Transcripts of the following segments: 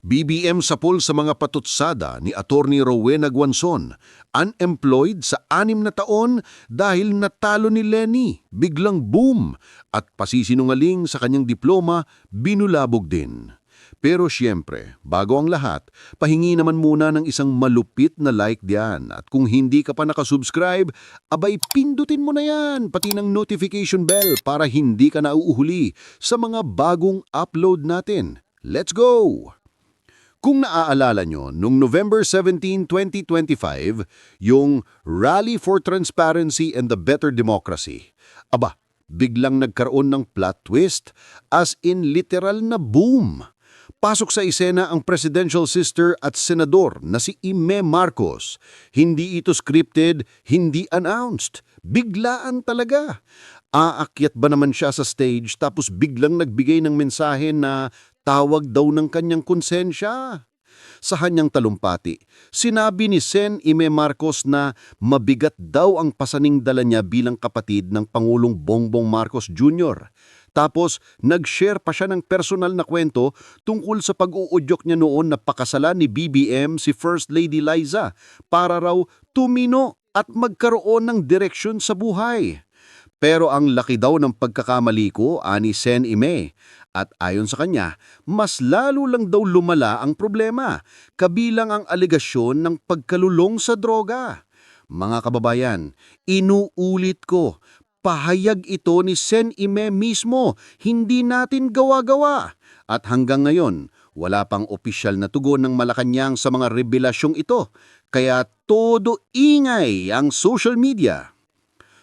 BBM sapol sa mga patutsada ni Attorney Rowena Guanzon, unemployed sa 6 na taon dahil natalo ni Lenny, biglang boom, at pasisinungaling sa kanyang diploma, binulabog din. Pero siyempre, bago ang lahat, pahingi naman muna ng isang malupit na like diyan. At kung hindi ka pa nakasubscribe, abay pindutin mo na yan, pati ng notification bell para hindi ka nauuhuli sa mga bagong upload natin. Let's go! Kung naaalala nyo, noong November 17, 2025, yung Rally for Transparency and the Better Democracy, biglang nagkaroon ng plot twist, as in literal na boom. Pasok sa eksena ang presidential sister at senador na si Imee Marcos. Hindi ito scripted, hindi announced. Biglaan talaga. Aakyat ba naman siya sa stage tapos biglang nagbigay ng mensahe na tawag daw ng kanyang konsensya? Sa kanyang talumpati, sinabi ni Sen Imee Marcos na mabigat daw ang pasaning dala niya bilang kapatid ng Pangulong Bongbong Marcos Jr. Tapos, nag-share pa siya ng personal na kwento tungkol sa pag-uudyok niya noon na pakasalan ni BBM si First Lady Liza para raw tumino at magkaroon ng direksyon sa buhay. Pero ang laki daw ng pagkakamali ko, ani Sen Imee. At ayon sa kanya, mas lalo lang daw lumala ang problema, kabilang ang alegasyon ng pagkalulong sa droga. Mga kababayan, inuulit ko, pahayag ito ni Sen Imee mismo, hindi natin gawa-gawa. At hanggang ngayon, wala pang opisyal na tugon ng Malacanang sa mga revelasyong ito, kaya todo ingay ang social media.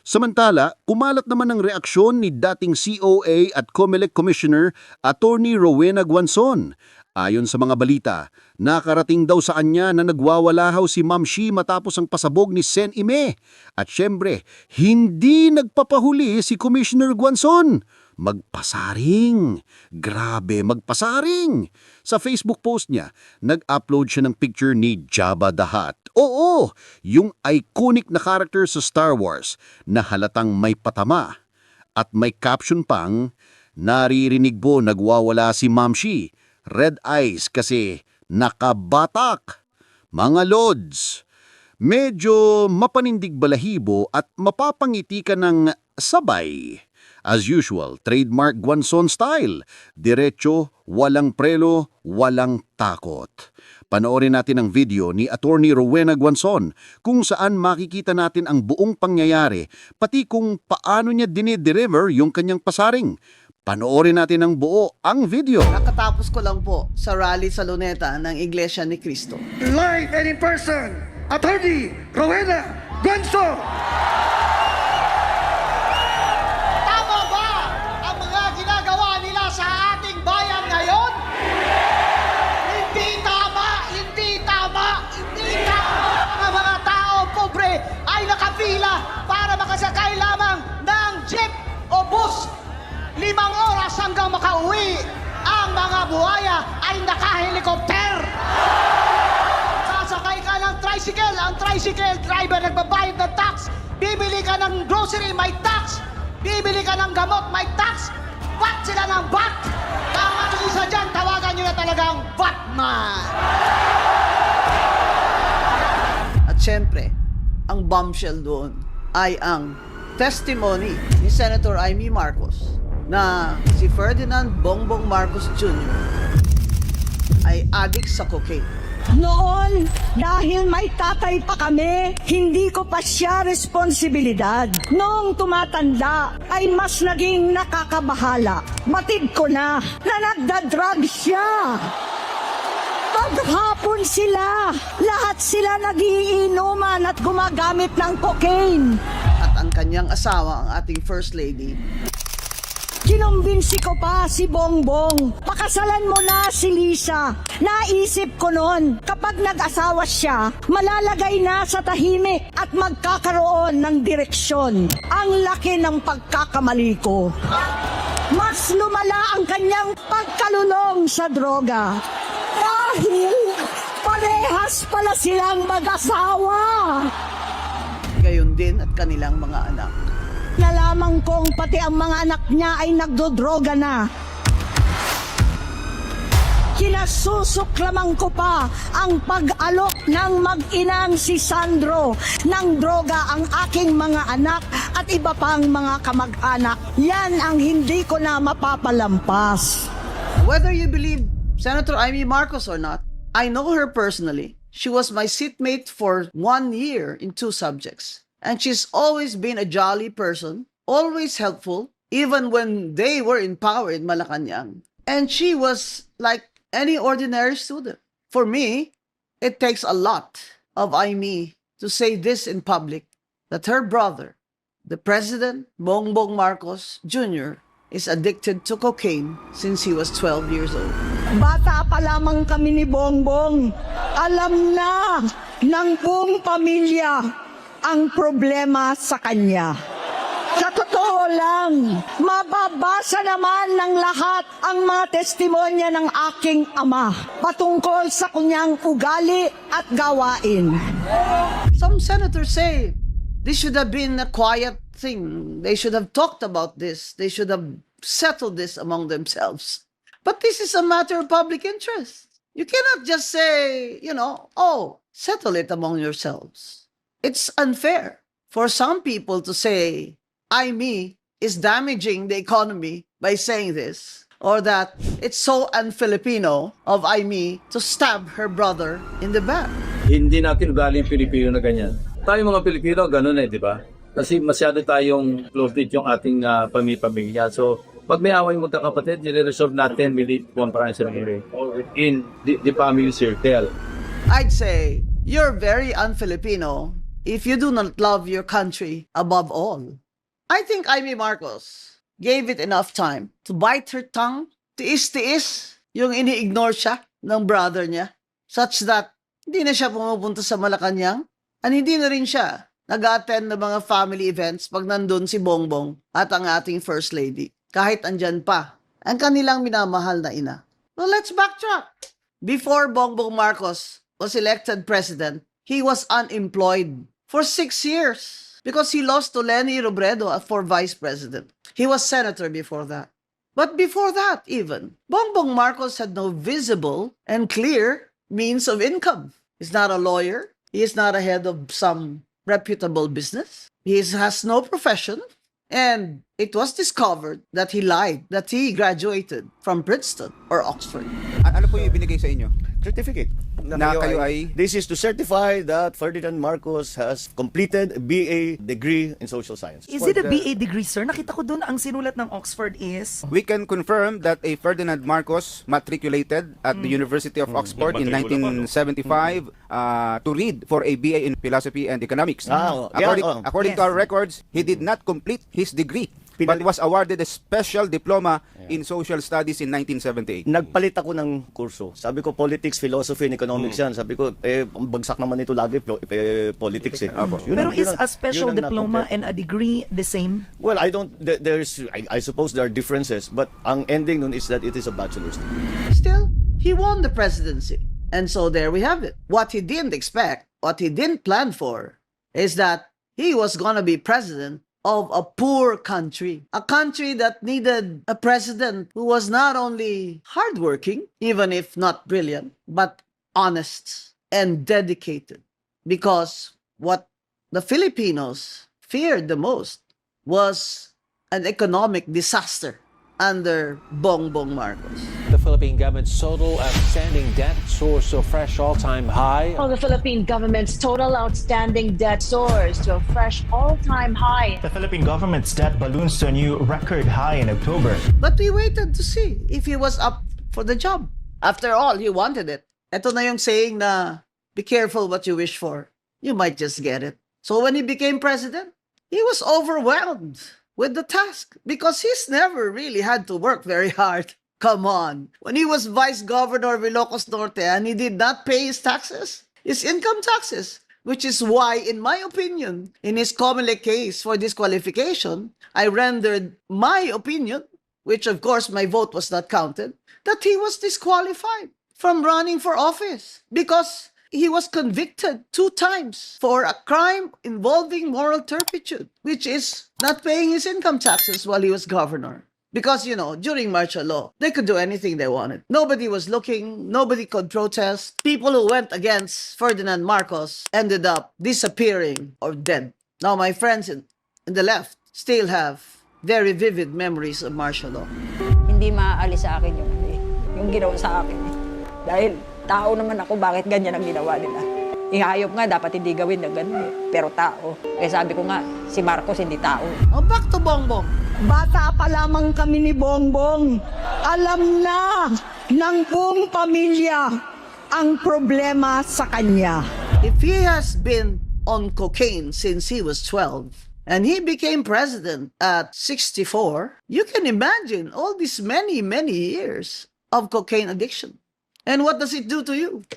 Samantala, kumalat naman ang reaksyon ni dating COA at COMELEC Commissioner Attorney Rowena Guanzon. Ayon sa mga balita, nakarating daw sa kanya na nagwawalahaw si Ma'am Shi matapos ang pasabog ni Sen Imee. At syempre, hindi nagpapahuli si Commissioner Guanzon. Magpasaring! Grabe, magpasaring! Sa Facebook post niya, nag-upload siya ng picture ni Jabba the Hutt. Oo, yung iconic na character sa Star Wars na halatang may patama. At may caption pang, naririnig po nagwawala si Ma'am Shi. Red eyes kasi nakabatak. Mga Lods, medyo mapanindig balahibo at mapapangiti ka ng sabay. As usual, trademark Guanzon style. Diretso, walang prelo, walang takot. Panoorin natin ang video ni Attorney Rowena Guanzon kung saan makikita natin ang buong pangyayari, pati kung paano niya dinideliver yung kanyang pasaring. Panoorin natin ang buo ang video. Nakatapos ko lang po sa rally sa Luneta ng Iglesia ni Cristo. Live and in person, Attorney Rowena Guanzon! Tama ba ang mga ginagawa nila sa ating bayan ngayon? Hindi tama! Hindi tama! Hindi tama! Ang mga tao pobre ay nakapila para makasakay lamang ng jeep o bus. 5 oras hanggang makauwi. Ang mga buhaya ay nakahelikopter. Sasakay ka ng tricycle. Ang tricycle driver nagbabayad ng tax. Bibili ka ng grocery, may tax. Bibili ka ng gamot, may tax. Bat sila ng bat. Kaya isa dyan, tawagan nyo na talagang Batman. At syempre, ang bombshell doon ay ang testimony ni Senator Imee Marcos na si Ferdinand Bongbong Marcos Jr. ay addict sa cocaine. Noon, dahil may tatay pa kami, hindi ko pa siya responsibilidad. Noong tumatanda, ay mas naging nakakabahala. Batid ko na nagda-drug siya. Paghapon sila, lahat sila nagiinuman at gumagamit ng cocaine. At ang kanyang asawa, ang ating First Lady, Kinumbinsi ko pa si Bongbong. Pakasalan mo na si Lisa. Naisip ko noon, kapag nag-asawa siya, malalagay na sa tahimik at magkakaroon ng direksyon. Ang laki ng pagkakamali ko. Mas lumala ang kanyang pagkalulong sa droga. Dahil parehas pala silang mag-asawa. gayon din at kanilang mga anak. Nalaman kong pati ang mga anak niya ay nagdodroga na. Kinasusuklaman ko pa ang pag-alok ng mag-inang si Sandro ng droga ang aking mga anak at iba pang mga kamag-anak. Yan ang hindi ko na mapapalampas. Whether you believe Senator Amy Marcos or not, I know her personally. She was my seatmate for 1 year in 2 subjects. And she's always been a jolly person, always helpful, even when they were in power in Malacanang. And she was like any ordinary student. For me, it takes a lot of Amy to say this in public, that her brother, the President Bongbong Marcos Jr., is addicted to cocaine since he was 12 years old. Bata pa lamang kami ni Bongbong. Alam na ng buong pamilya ang problema sa kanya. Sa totoo lang, mababasa naman ng lahat ang mga testimonya ng aking ama patungkol sa kanyang ugali at gawain. Some senators say this should have been a quiet thing. They should have talked about this. They should have settled this among themselves. But this is a matter of public interest. You cannot just say, oh, settle it among yourselves. It's unfair for some people to say, me is damaging the economy by saying this, or that it's so un-Filipino of me to stab her brother in the back. Hindi natin ugali yung Pilipino na ganyan. Tayo mga Pilipino, ganun di ba? Kasi masyado tayong close-knit yung ating pamilya. So, pag may away mo kapatid, nire-resolve natin with one parang in the family circle. I'd say you're very un-Filipino if you do not love your country above all. I think Amy Marcos gave it enough time to bite her tongue, tiis-tiis yung ini-ignore siya ng brother niya, such that hindi na siya pumupunta sa Malacanang, at hindi na rin siya nag-attend ng mga family events pag nandun si Bongbong at ang ating First Lady, kahit andyan pa ang kanilang minamahal na ina. Well, let's backtrack. Before Bongbong Marcos was elected president, he was unemployed for 6 years because he lost to Leni Robredo for vice president. He was senator before that. But before that even, Bongbong Marcos had no visible and clear means of income. He's not a lawyer. He is not a head of some reputable business. He has no profession. And it was discovered that he lied, that he graduated from Princeton or Oxford. Ano po yung ibinigay sa inyo? Certificate Na kayo ay- This is to certify that Ferdinand Marcos has completed a BA degree in social science. Is it a BA degree, sir? Nakita ko doon ang sinulat ng Oxford is... We can confirm that a Ferdinand Marcos matriculated at the University of Oxford in 1975 to read for a BA in philosophy and economics. According to our records, he did not complete his degree but was awarded a special diploma in social studies in 1978. Nagpalit ako ng kurso. Sabi ko, politics, philosophy, and economics yan. Sabi ko, ang bagsak naman ito lagi, politics eh. Pero is a special diploma and a degree the same? Well, I don't, I suppose there are differences, but ang ending nun is that it is a bachelor's degree. Still, he won the presidency. And so there we have it. What he didn't expect, what he didn't plan for, is that he was gonna be president of a poor country. A country that needed a president who was not only hardworking, even if not brilliant, but honest and dedicated. Because what the Filipinos feared the most was an economic disaster under Bongbong Marcos. The Philippine government's total outstanding debt soars to a fresh all-time high. Well, the Philippine government's total outstanding debt soars to a fresh all-time high. The Philippine government's debt balloons to a new record high in October. But we waited to see if he was up for the job. After all, he wanted it. Ito na yung saying na, be careful what you wish for. You might just get it. So when he became president, he was overwhelmed with the task because he's never really had to work very hard. Come on. When he was vice governor of Ilocos Norte and he did not pay his taxes, his income taxes, which is why, in my opinion, in his Comelec case for disqualification, I rendered my opinion, which of course my vote was not counted, that he was disqualified from running for office because he was convicted 2 times for a crime involving moral turpitude, which is not paying his income taxes while he was governor. Because, you know, during martial law, they could do anything they wanted. Nobody was looking, nobody could protest. People who went against Ferdinand Marcos ended up disappearing or dead. Now, my friends in the left still have very vivid memories of martial law. Hindi maaalis sa akin yung ginawa sa akin. Dahil tao naman ako, bakit ganyan ang ginawa nila? Ihayop nga, dapat hindi gawin na ganun pero tao. Kaya sabi ko nga, si Marcos hindi tao. Oh, back to Bongbong. Bata pa lamang kami ni Bongbong. Alam na ng buong pamilya ang problema sa kanya. If he has been on cocaine since he was 12, and he became president at 64, you can imagine all these many, many years of cocaine addiction. And what does it do to you?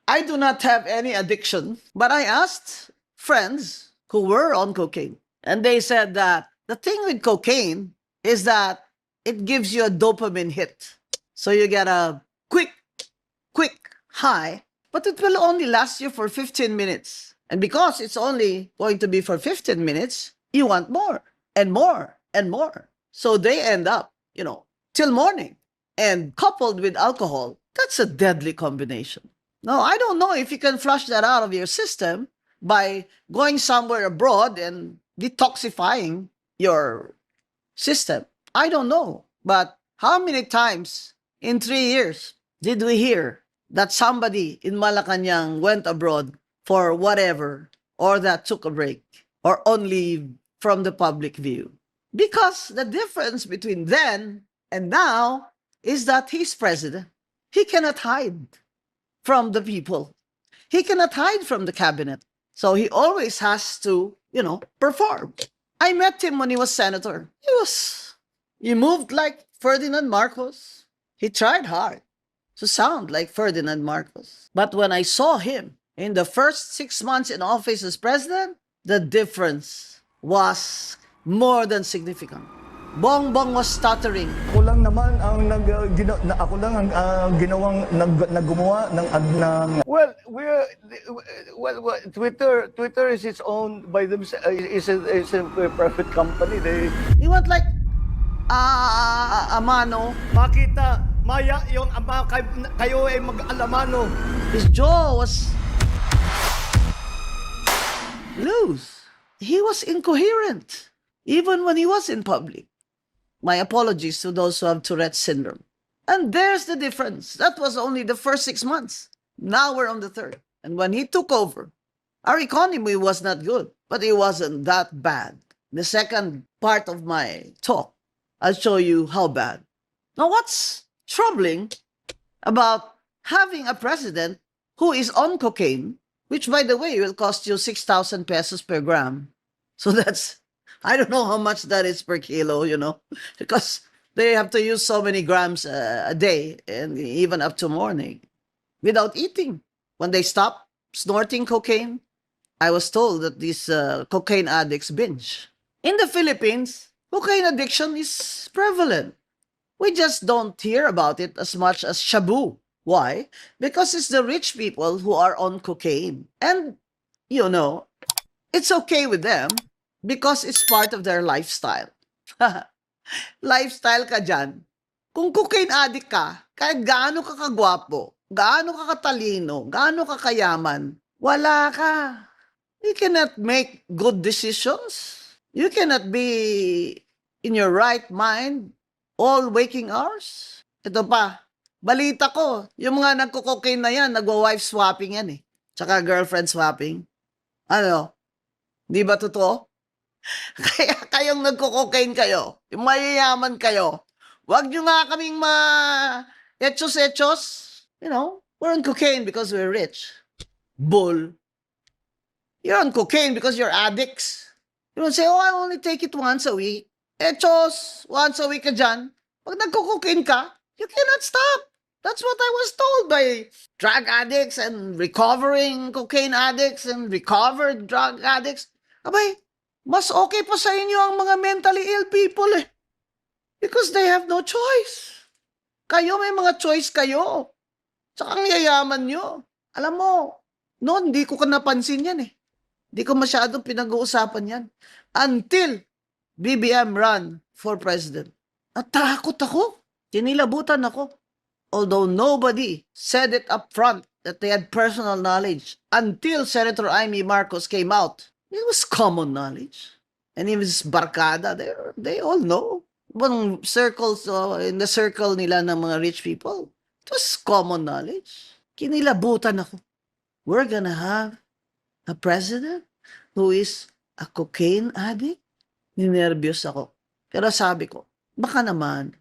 I do not have any addiction, but I asked friends who were on cocaine, and they said that the thing with cocaine is that it gives you a dopamine hit. So you get a quick high, but it will only last you for 15 minutes. And because it's only going to be for 15 minutes, you want more and more and more. So they end up, you know, till morning. And coupled with alcohol, that's a deadly combination. Now, I don't know if you can flush that out of your system by going somewhere abroad and detoxifying your system. I don't know. But how many times in 3 years did we hear that somebody in Malacanang went abroad for whatever, or that took a break, or on leave from the public view? Because the difference between then and now is that he's president. He cannot hide from the people. He cannot hide from the cabinet. So he always has to, you know, perform. I met him when he was senator. He moved like Ferdinand Marcos. He tried hard to sound like Ferdinand Marcos. But when I saw him in the first 6 months in office as president, the difference was more than significant. Bongbong was stuttering. Ako lang naman ang gumawa ng Well, Twitter is its own by themselves. Is a private company. He went like Amano. Makita, maya yung ama kayo ay mag-alamano. His jaw was loose. He was incoherent, even when he was in public. My apologies to those who have Tourette's syndrome. And there's the difference. That was only the first 6 months. Now we're on the third. And when he took over, our economy was not good, but it wasn't that bad. The second part of my talk, I'll show you how bad. Now, what's troubling about having a president who is on cocaine, which, by the way, will cost you 6,000 pesos per gram. So that's, I don't know how much that is per kilo, you know, because they have to use so many grams a day and even up to morning without eating. When they stop snorting cocaine, I was told that these cocaine addicts binge. In the Philippines, cocaine addiction is prevalent. We just don't hear about it as much as shabu. Why? Because it's the rich people who are on cocaine. And, you know, it's okay with them because it's part of their lifestyle. Lifestyle ka dyan. Kung cocaine addict ka, kahit gaano ka kagwapo, gaano ka katalino, gaano ka kayaman, wala ka. You cannot make good decisions. You cannot be in your right mind all waking hours. Ito pa, balita ko, yung mga nagko-cocaine na yan, nagwa-wife swapping yan eh. Tsaka girlfriend swapping. Ano? Di ba totoo? Kaya kayong nagko-cocaine kayo, yung mayayaman kayo, wag nyo nga kaming ma-etchos-etchos. You know, we're on cocaine because we're rich. Bull. You're on cocaine because you're addicts. You don't say, oh, I only take it once a week. Etchos, once a week ka dyan. Pag nagko-cocaine ka, you cannot stop. That's what I was told by drug addicts and recovering cocaine addicts and recovered drug addicts. Abay, mas okay pa sa inyo ang mga mentally ill people eh. Because they have no choice. Kayo, may mga choice kayo. Tsaka ang yayaman nyo. Alam mo, noon, hindi ko napansin yan eh. Hindi ko masyadong pinag-uusapan yan. Until BBM ran for president. Natakot ako. Kinilabutan ako. Although nobody said it up front that they had personal knowledge until Senator Amy Marcos came out. It was common knowledge. And even his barkada, they all know. Ibang circles, in the circle nila ng mga rich people, it was common knowledge. Kinilabutan ako. We're gonna have a president who is a cocaine addict? Ninervyos ako. Pero sabi ko, baka naman.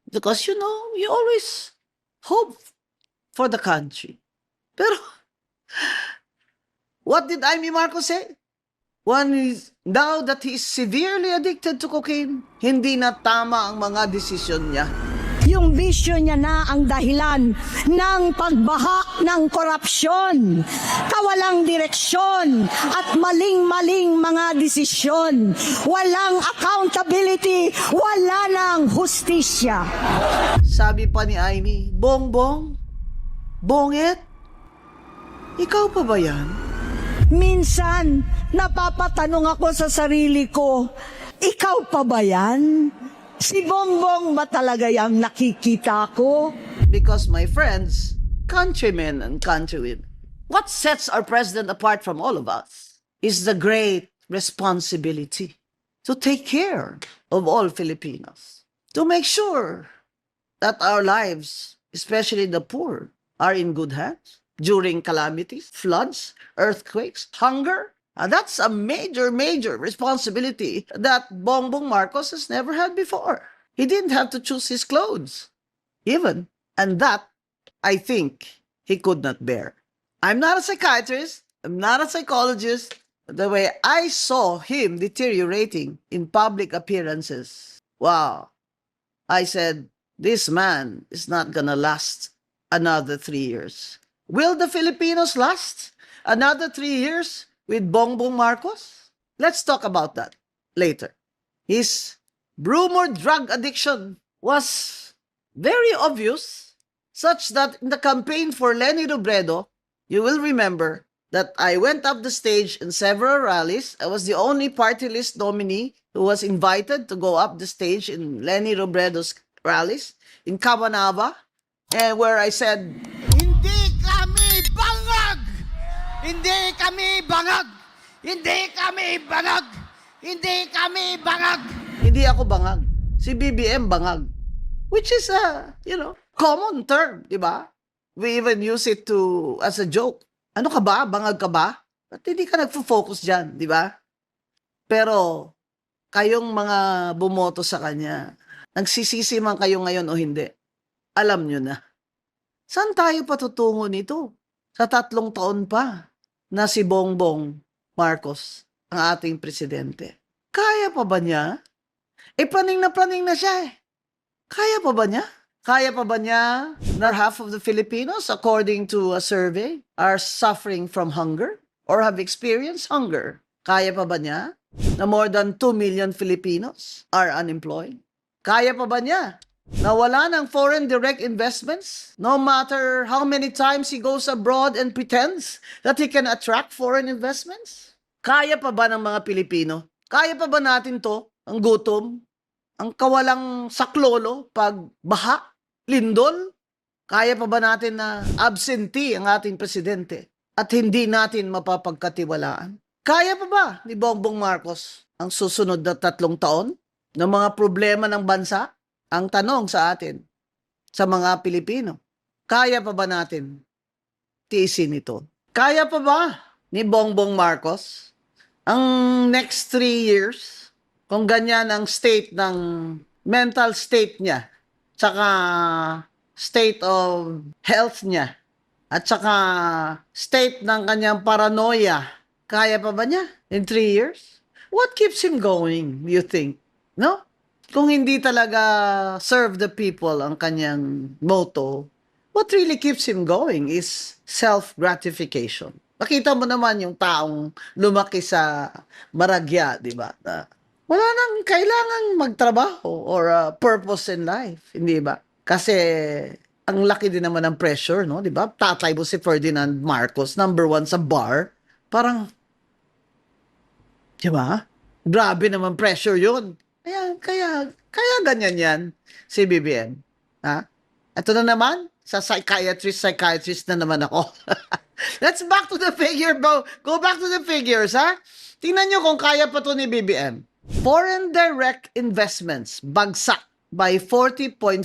Because, you know, you always hope for the country. Pero, what did Amy Marcos say? Now that he is severely addicted to cocaine, hindi na tama ang mga desisyon niya. Yung bisyo niya na ang dahilan ng pagbaha ng korupsyon, kawalang direksyon at maling-maling mga desisyon. Walang accountability, wala nang hustisya. Sabi pa ni Amy, Bongbong, Bonget, ikaw pa ba yan? Minsan, napapatanong ako sa sarili ko, ikaw pa ba yan? Si Bongbong ba talaga yung nakikita ko? Because my friends, countrymen and countrywomen, what sets our president apart from all of us is the great responsibility to take care of all Filipinos, to make sure that our lives, especially the poor, are in good hands during calamities, floods, earthquakes, hunger. That's a major, major responsibility that Bongbong Marcos has never had before. He didn't have to choose his clothes, even. And that, I think, he could not bear. I'm not a psychiatrist. I'm not a psychologist. The way I saw him deteriorating in public appearances, wow. I said, this man is not gonna last another 3 years. Will the Filipinos last another 3 years with Bongbong Marcos? Let's talk about that later. His rumored drug addiction was very obvious, such that in the campaign for Leni Robredo, you will remember that I went up the stage in several rallies. I was the only party list nominee who was invited to go up the stage in Leni Robredo's rallies in Cabanaba, and where I said, Hindi kami bangag! Hindi kami bangag! Hindi kami bangag! Hindi kami bangag! hindi ako bangag. Si BBM bangag. Which is a, common term, di ba? We even use it as a joke. Ano ka ba? Bangag ka ba? At hindi ka nagfo-focus dyan, di ba? Pero, kayong mga bumoto sa kanya, nagsisisi man kayo ngayon o hindi, alam nyo na. Saan tayo patutungo nito? Sa 3 taon pa na si Bongbong Marcos ang ating presidente. Kaya pa ba niya? Praning na siya eh. Kaya pa ba niya? Kaya pa ba niya na half of the Filipinos, according to a survey, are suffering from hunger or have experienced hunger? Kaya pa ba niya na more than 2 million Filipinos are unemployed? Kaya pa ba niya na wala ng foreign direct investments, no matter how many times he goes abroad and pretends that he can attract foreign investments? Kaya pa ba ng mga Pilipino? Kaya pa ba natin to? Ang gutom? Ang kawalang saklolo pag baha? Lindol? Kaya pa ba natin na absentee ang ating presidente at hindi natin mapapagkatiwalaan? Kaya pa ba ni Bongbong Marcos ang susunod na 3 taon ng mga problema ng bansa? Ang tanong sa atin, sa mga Pilipino, kaya pa ba natin tiisin ito? Kaya pa ba ni Bongbong Marcos ang next 3 years, kung ganyan ang state ng mental state niya, tsaka state of health niya, at tsaka state ng kanyang paranoia, kaya pa ba niya in 3 years? What keeps him going, you think? No? Kung hindi talaga serve the people ang kanyang motto, what really keeps him going is self-gratification. Nakita mo naman yung taong lumaki sa Maragya, di ba? Wala nang kailangang magtrabaho or purpose in life, hindi ba? Kasi ang laki din naman ng pressure, no? Di ba? Tatay mo si Ferdinand Marcos, number 1 sa bar. Parang, di ba? Grabe naman pressure yun. Kaya ganyan yan si BBM. Ha? Ito na naman, sa psychiatrist na naman ako. Let's back to the figure, bro. Go back to the figures, ha? Tingnan nyo kung kaya pa to ni BBM. Foreign direct investments bagsak by 40.5%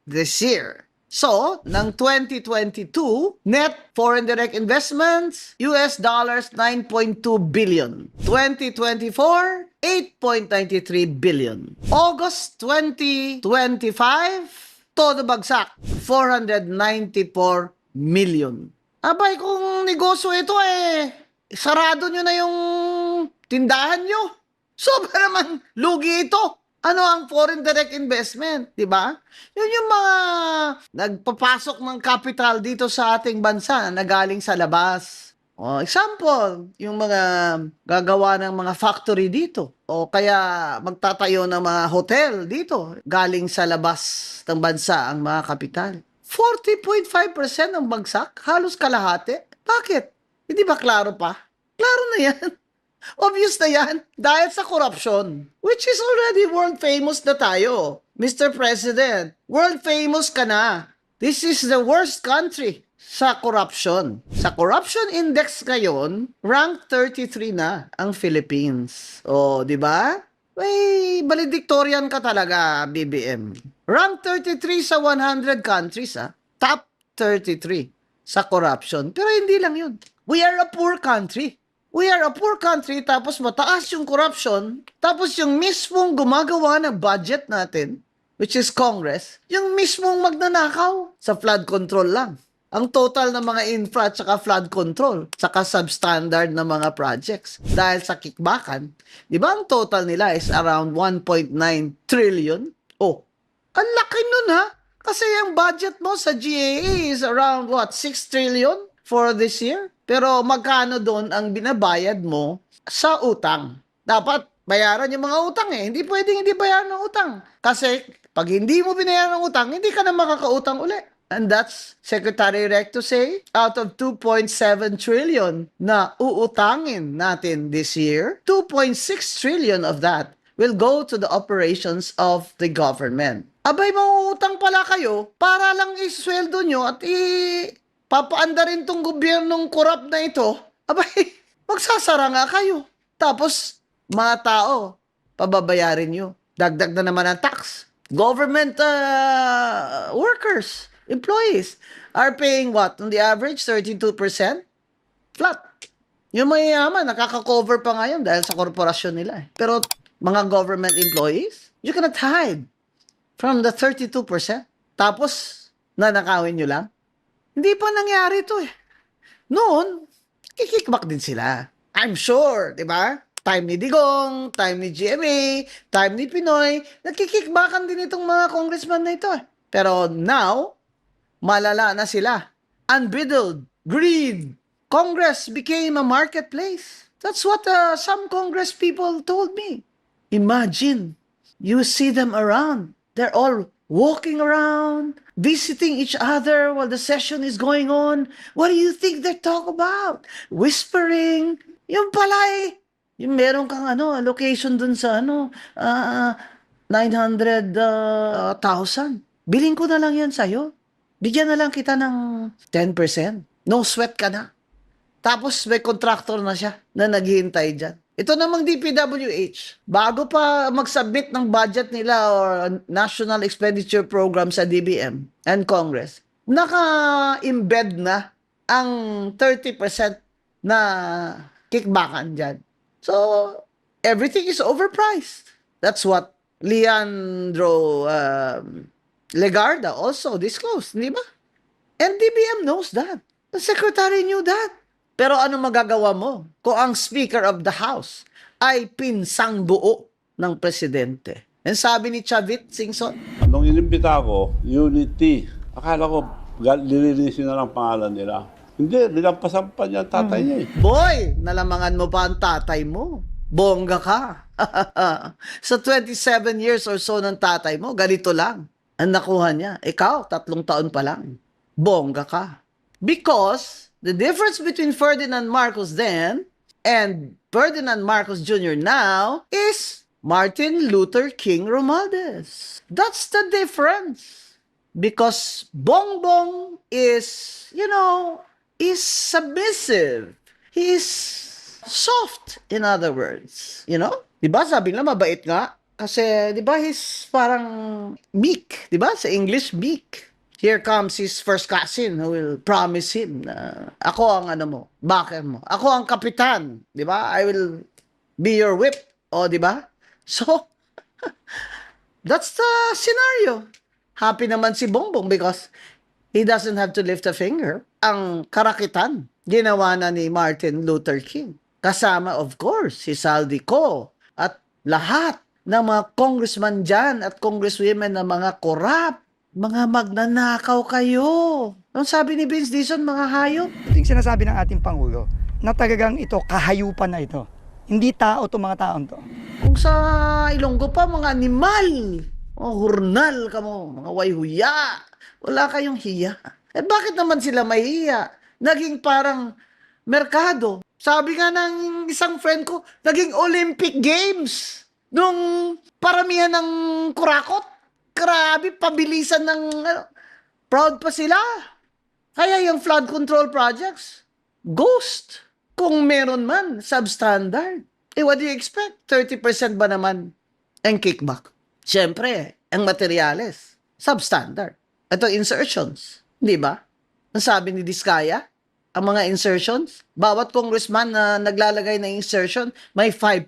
this year. So, ng 2022, net foreign direct investments, US dollars 9.2 billion. 2024, 8.93 billion. August 2025, todo bagsak, 494 million. Abay, kung negosyo ito sarado nyo na yung tindahan nyo. Sobra naman lugi ito. Ano ang foreign direct investment, di ba? Yun yung mga nagpapasok ng capital dito sa ating bansa na galing sa labas. O, example, yung mga gagawa ng mga factory dito. O kaya magtatayo ng mga hotel dito. Galing sa labas ng bansa ang mga kapital. 40.5% ang bagsak, halos kalahati. Bakit? Hindi ba klaro pa? Klaro na yan. Obvious na yan dahil sa corruption, which is already world famous na tayo. Mr. President, world famous ka na. This is the worst country sa corruption. Sa corruption index ngayon, rank 33 na ang Philippines. O, di ba? May valedictorian ka talaga, BBM. Rank 33 sa 100 countries, Top 33 sa corruption. Pero hindi lang yun. We are a poor country. We are a poor country, tapos mataas yung corruption, tapos yung mismong gumagawa ng budget natin, which is Congress, yung mismong magnanakaw sa flood control lang. Ang total ng mga infra at saka flood control, saka substandard na mga projects. Dahil sa kickbackan, di ba ang total nila is around 1.9 trillion? Oh, ang laki nun Kasi ang budget mo sa GAA is around 6 trillion for this year? Pero magkano doon ang binabayad mo sa utang? Dapat bayaran yung mga utang Hindi pwedeng hindi bayaran ng utang. Kasi pag hindi mo binayaran ng utang, hindi ka na makakautang uli. And that's Secretary Recto say, out of 2.7 trillion na uutangin natin this year, 2.6 trillion of that will go to the operations of the government. Abay, mauutang pala kayo para lang isweldo nyo at papaanda rin tong gobyernong korap na ito. Abay, magsasara nga kayo. Tapos, mga tao, pababayarin nyo. Dagdag na naman ang tax. Government workers, employees, are paying what? On the average, 32%? Flat. Yung mayayaman, nakaka-cover pa ngayon dahil sa korporasyon nila. Pero mga government employees, you cannot hide from the 32%. Tapos, nanakawin nyo lang. Hindi pa nangyari ito Noon, kikickback din sila. I'm sure, di ba? Time ni Digong, time ni GMA, time ni Pinoy, nagkikickbackan din itong mga congressman na ito Pero now, malala na sila. Unbridled greed. Congress became a marketplace. That's what some Congress people told me. Imagine, you see them around. They're all walking around, visiting each other while the session is going on. What do you think they talk about? Whispering. Yung pala yung meron kang allocation dun sa 900,000. Biling ko na lang yan sa'yo. Bigyan na lang kita ng 10%. No sweat ka na. Tapos may contractor na siya na naghihintay dyan. Ito namang DPWH, bago pa mag-submit ng budget nila or National Expenditure Program sa DBM and Congress, naka-embed na ang 30% na kickbackan dyan. So, everything is overpriced. That's what Leandro Legarda also disclosed, di ba? And DBM knows that. The secretary knew that. Pero ano magagawa mo kung ang Speaker of the House ay pinsang buo ng presidente? And sabi ni Chavit Singson, nung inimbita ko, Unity, akala ko lilinisin na lang pangalan nila. Hindi, nilampasan pa niya ang tatay niya Boy, nalamangan mo pa ang tatay mo. Bongga ka. Sa 27 years or so ng tatay mo, ganito lang ang nakuha niya. Ikaw, 3 taon pa lang. Bongga ka. Because the difference between Ferdinand Marcos then and Ferdinand Marcos Jr. now is Martin Luther King Romualdez. That's the difference. Because Bongbong is, is submissive. He is soft, in other words. Diba? Sabi nila, mabait nga. Kasi, diba, he's parang meek. Diba? Sa English, meek. Here comes his first cousin who will promise him na ako ang backer mo. Ako ang kapitan. Diba? I will be your whip. O, diba? So, that's the scenario. Happy naman si Bongbong because he doesn't have to lift a finger. Ang karakitan, ginawa na ni Martin Luther King. Kasama, of course, si Saldico at lahat ng mga congressman dyan at congresswomen na mga korap, mga magnanakaw kayo. Ang sabi ni Vince Dizon, mga hayop. Ito yung sinasabi ng ating Pangulo na talagang ito, kahayupan na ito. Hindi tao itong mga taon to. Kung sa Ilonggo pa, mga animal, mga hurnal ka mo, mga wayhuya, wala kayong hiya. Eh bakit naman sila mahiya? Naging parang merkado. Sabi nga ng isang friend ko, naging Olympic Games. Nung paramihan ng kurakot. Grabe, pabilisan ng proud pa sila. Kaya yung flood control projects, ghost. Kung meron man, substandard. Eh, what do you expect? 30% ba naman ang kickback? Siyempre, ang materyales, substandard. Ito, insertions. Di ba? Ang sabi ni Diskaya, ang mga insertions, bawat congressman na naglalagay ng insertion, may 5%.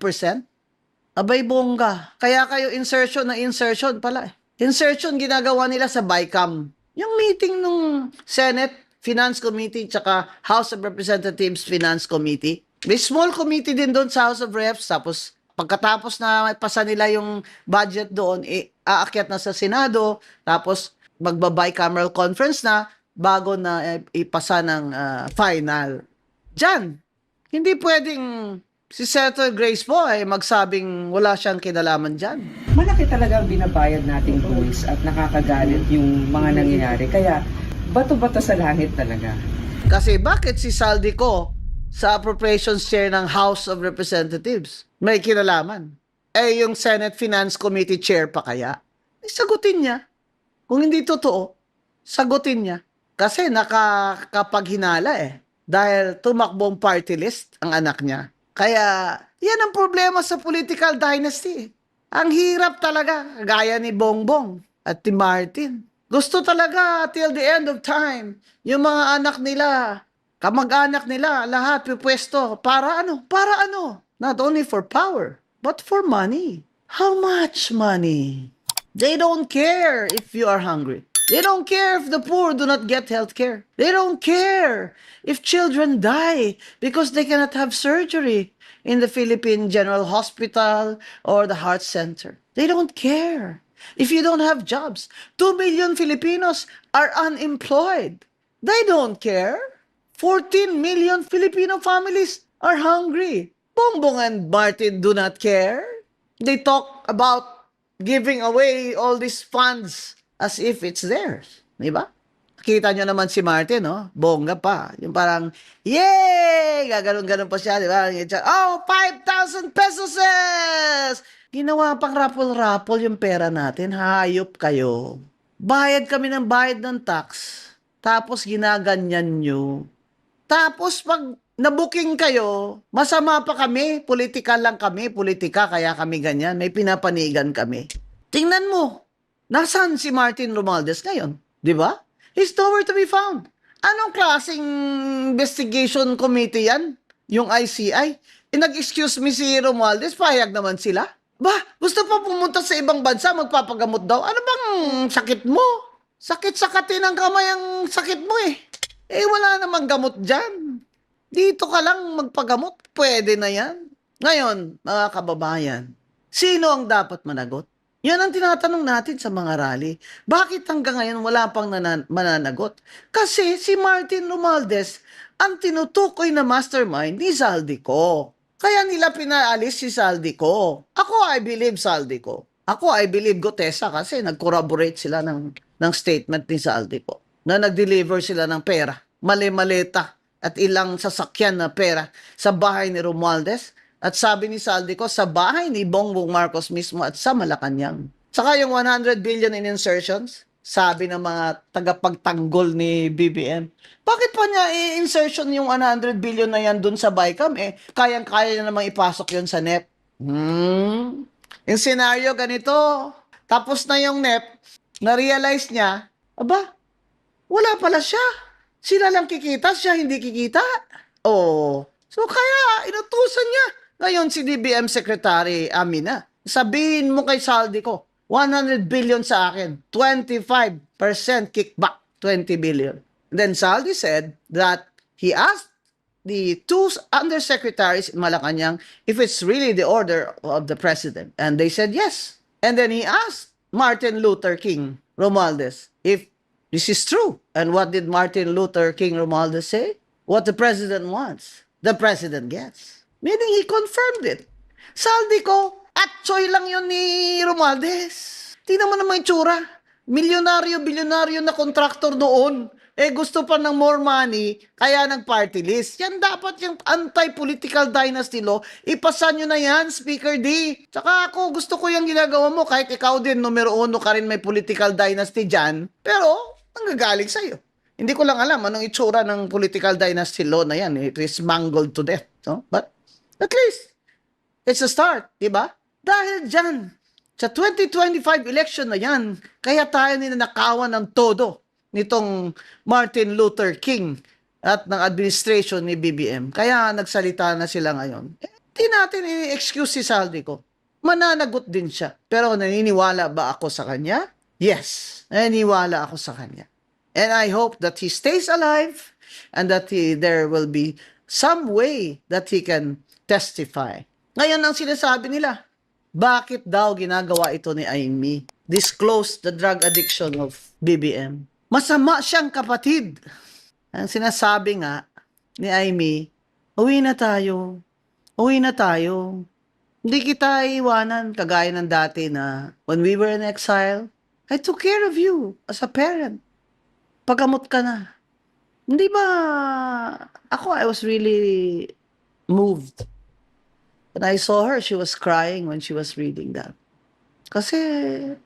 Abay, bongga. Kaya kayo insertion na insertion pala. Insertion ginagawa nila sa BICAM. Yung meeting nung Senate Finance Committee tsaka House of Representatives Finance Committee. May small committee din doon sa House of Reps. Tapos pagkatapos na pasa nila yung budget doon, aakyat na sa Senado. Tapos magba-bicameral conference na bago na ipasa ng final. Diyan, hindi pwedeng si Senator Grace po ay magsabing wala siyang kinalaman dyan. Malaki talaga ang binabayad nating tolls at nakakagalit yung mga nangyayari. Kaya bato-bato sa langit talaga. Kasi bakit si Saldico sa Appropriations Chair ng House of Representatives may kinalaman? Eh yung Senate Finance Committee Chair pa kaya? Sagutin niya. Kung hindi totoo, sagutin niya. Kasi nakakapaghinala dahil tumakbong party list ang anak niya. Kaya yan ang problema sa political dynasty. Ang hirap talaga, gaya ni Bongbong at ni Martin. Gusto talaga till the end of time, yung mga anak nila, kamag-anak nila, lahat pipwesto. Para ano? Para ano? Not only for power, but for money. How much money? They don't care if you are hungry. They don't care if the poor do not get health care. They don't care if children die because they cannot have surgery in the Philippine General Hospital or the Heart Center. They don't care. If you don't have jobs, 2 million Filipinos are unemployed. They don't care. 14 million Filipino families are hungry. Bongbong and Martin do not care. They talk about giving away all these funds as if it's theirs. Diba? Kita nyo naman si Martin, no? Bongga pa. Yung parang, yay! Gaganon-ganon pa siya, diba? Oh, 5,000 pesos! Ginawa pang rapol-rapol yung pera natin. Hayop kayo. Bayad kami ng bayad ng tax. Tapos ginaganyan nyo. Tapos pag nabuking kayo, masama pa kami. Politika lang kami. Politika, kaya kami ganyan. May pinapanigan kami. Tingnan mo. Nasaan si Martin Romualdez ngayon? Di ba? He's nowhere to be found. Anong klaseng investigation committee yan? Yung ICI? Nag-excuse me si Romualdez, pahayag naman sila. Ba, gusto pa pumunta sa ibang bansa, magpapagamot daw. Ano bang sakit mo? Sakit-sakatin ang kamay ang sakit mo eh. Eh, wala namang gamot dyan. Dito ka lang magpagamot, pwede na yan. Ngayon, mga kababayan, sino ang dapat managot? Yan ang tinatanong natin sa mga rally. Bakit hanggang ngayon wala pang mananagot? Kasi si Martin Romualdez ang tinutukoy na mastermind ni Saldico. Kaya nila pinaalis si Saldico. Ako, I believe Saldico. Ako, I believe Gotesa kasi nag-corroborate sila ng statement ni Saldico na nag-deliver sila ng pera, mali-maleta at ilang sasakyan na pera sa bahay ni Romualdez At sabi ni Saldico, sa bahay ni Bongbong Marcos mismo at sa Malacanang. Saka yung 100 billion in insertions, sabi ng mga tagapagtanggol ni BBM, bakit pa niya i-insertion yung 100 billion na yan dun sa BICAM? Kayang-kaya niya namang ipasok yun sa NEP. Yung senaryo ganito, tapos na yung NEP, na-realize niya, aba, wala pala siya. Sila lang kikita, siya hindi kikita. So kaya inutusan niya. Ngayon si DBM Secretary Amina, sabihin mo kay Saldico, 100 billion sa akin, 25% kickback, 20 billion. Then Saldi said that he asked the two undersecretaries in Malacanang if it's really the order of the president. And they said yes. And then he asked Martin Luther King Romualdez if this is true. And what did Martin Luther King Romualdez say? What the president wants, the president gets. Meaning he confirmed it. Saldico, atsoy lang yun ni Romualdez. Tingnan mo naman yung tsura. Milyonaryo, bilyonaryo na kontraktor noon. Gusto pa ng more money, kaya nag-party list. Yan dapat yung anti-political dynasty law. Ipasa nyo na yan, Speaker D. Tsaka ako, gusto ko yung ginagawa mo. Kahit ikaw din, numero 1 ka rin may political dynasty dyan. Pero, nanggagaling sa'yo. Hindi ko lang alam anong itsura ng political dynasty law na yan. It is mangled to death. No? But, at least, it's a start, di ba? Dahil dyan, sa 2025 election na yan, kaya tayo ninanakawan ng todo nitong Martin Luther King at ng administration ni BBM. Kaya nagsalita na sila ngayon. Di natin i-excuse si Saldico. Mananagot din siya. Pero naniniwala ba ako sa kanya? Yes, naniniwala ako sa kanya. And I hope that he stays alive and that there will be some way that he can testify. Ngayon ang sinasabi nila, bakit daw ginagawa ito ni Amy? Disclose the drug addiction of BBM. Masama siyang kapatid. Ang sinasabi nga ni Amy, uwi na tayo. Uwi na tayo. Hindi kita iiwanan kagaya ng dati na when we were in exile, I took care of you as a parent. Pagkamot ka na. Hindi ba, ako, I was really moved. When I saw her, she was crying when she was reading that. Kasi,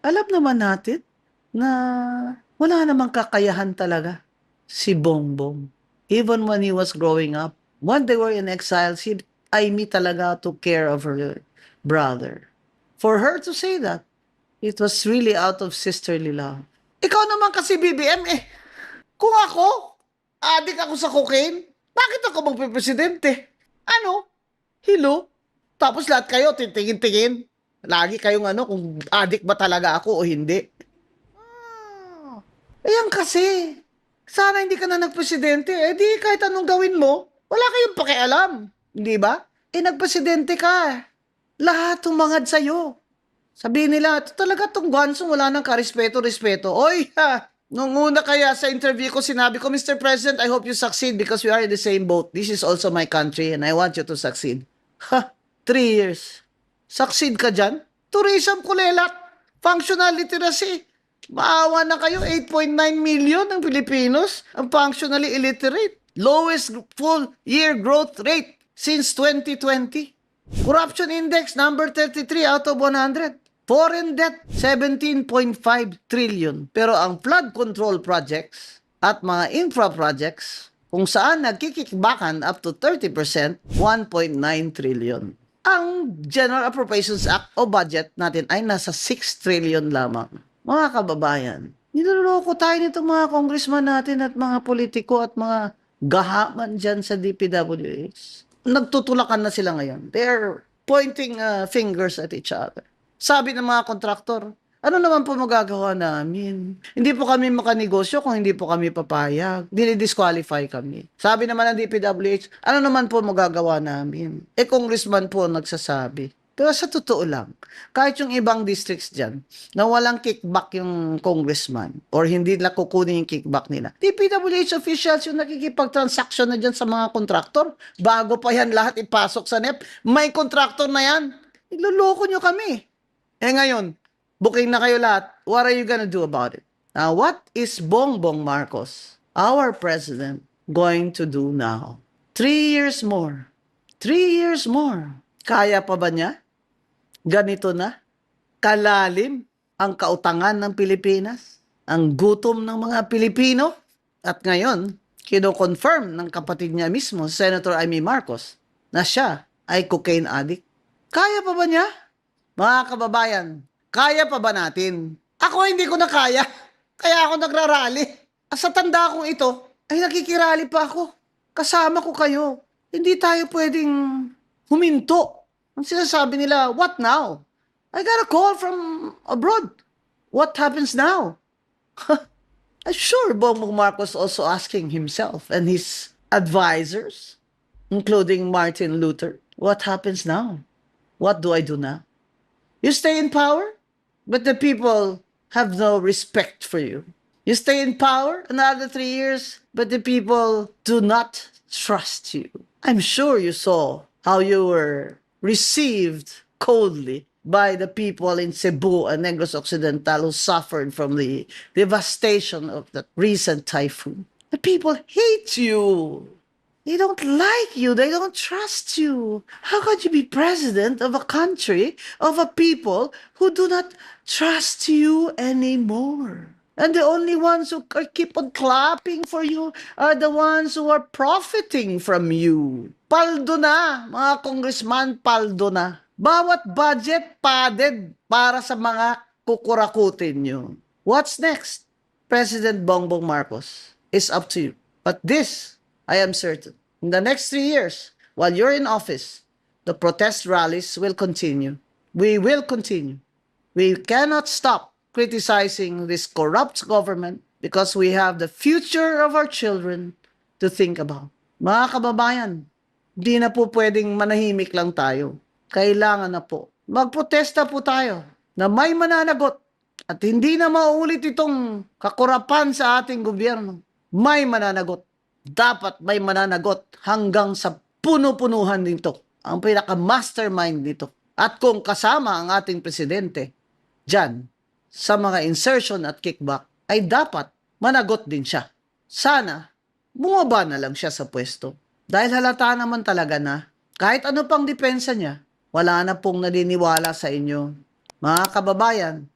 alam naman natin na wala namang kakayahan talaga si Bongbong. Even when he was growing up, when they were in exile, si Amy talaga took care of her brother. For her to say that, it was really out of sisterly love. Ikaw naman kasi BBM Kung ako, adik ako sa cocaine, bakit ako magpipresidente? Ano? Hello? Tapos lahat kayo, titingin-tingin. Lagi kayong kung adik ba talaga ako o hindi. Ayan kasi. Sana hindi ka na nagpresidente. Di kahit anong gawin mo, wala kayong pakialam. Di ba? Nagpresidente ka. Lahat tumangad sa'yo. Sabihin nila, talaga tong Guansong wala nang karespeto-respeto. Oy, nung una kaya sa interview ko, sinabi ko, Mr. President, I hope you succeed because we are in the same boat. This is also my country and I want you to succeed. 3 years. Succeed ka dyan? Tourism kulelat. Functional literacy. Maawa na kayo, 8.9 million ng Pilipinos ang functionally illiterate. Lowest full year growth rate since 2020. Corruption index, number 33 out of 100. Foreign debt, 17.5 trillion. Pero ang flood control projects at mga infra projects, kung saan nagkikikbakan up to 30%, 1.9 trillion. Ang General Appropriations Act o budget natin ay nasa 6 trillion lamang. Mga kababayan, niloloko tayo nitong mga congressman natin at mga politiko at mga gahaman dyan sa DPWH. Nagtutulakan na sila ngayon. They're pointing fingers at each other. Sabi ng mga kontraktor, ano naman po magagawa namin? Hindi po kami makanegosyo kung hindi po kami papayag. Dinidisqualify kami. Sabi naman ng DPWH, ano naman po magagawa namin? Congressman po nagsasabi. Pero sa totoo lang, kahit yung ibang districts dyan, na walang kickback yung congressman or hindi nila kukunin yung kickback nila, DPWH officials yung nakikipag-transaction na dyan sa mga kontraktor, bago pa yan lahat ipasok sa NEP, may kontraktor na yan. Iloloko nyo kami. Ngayon, booking na kayo lahat. What are you gonna do about it? Now, what is Bongbong Marcos, our president, going to do now? 3 years more. 3 years more. Kaya pa ba niya? Ganito na? Kalalim ang kautangan ng Pilipinas? Ang gutom ng mga Pilipino? At ngayon, kino-confirm ng kapatid niya mismo, Senator Amy Marcos, na siya ay cocaine addict. Kaya pa ba niya? Mga kababayan, kaya pa ba natin? Ako hindi ko na kaya. Kaya ako nagrarally. Sa tanda kong ito, ay nakikirally pa ako. Kasama ko kayo. Hindi tayo pwedeng huminto. Ang sinasabi nila, what now? I got a call from abroad. What happens now? I'm sure Bongbong Marcos also asking himself and his advisors, including Martin Luther, what happens now? What do I do now? You stay in power, but the people have no respect for you. You stay in power another 3 years, but the people do not trust you. I'm sure you saw how you were received coldly by the people in Cebu and Negros Occidental who suffered from the devastation of that recent typhoon. The people hate you. They don't like you. They don't trust you. How could you be president of a country, of a people who do not trust you anymore? And the only ones who keep on clapping for you are the ones who are profiting from you. Paldo na, mga congressman, paldo na. Bawat budget padded para sa mga kukurakutin nyo. What's next? President Bongbong Marcos, is up to you. But this, I am certain, in the next 3 years, while you're in office, the protest rallies will continue. We will continue. We cannot stop criticizing this corrupt government because we have the future of our children to think about. Mga kababayan, di na po pwedeng manahimik lang tayo. Kailangan na po. Magprotesta po tayo na may mananagot at hindi na mauulit itong kakurapan sa ating gobyerno. May mananagot. Dapat may mananagot hanggang sa puno-punuhan nito. Ang pinaka-mastermind nito. At kung kasama ang ating presidente, dyan, sa mga insertion at kickback, ay dapat managot din siya. Sana, bumaba na lang siya sa pwesto. Dahil halata naman talaga na, kahit ano pang depensa niya, wala na pong naniniwala sa inyo. Mga kababayan,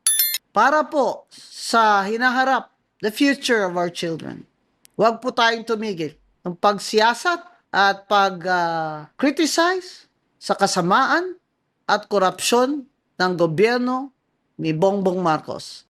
para po sa hinaharap, the future of our children, huwag po tayong tumigil ng pagsiyasat at pag-criticize sa kasamaan at korupsyon ng gobyerno ni Bongbong Marcos.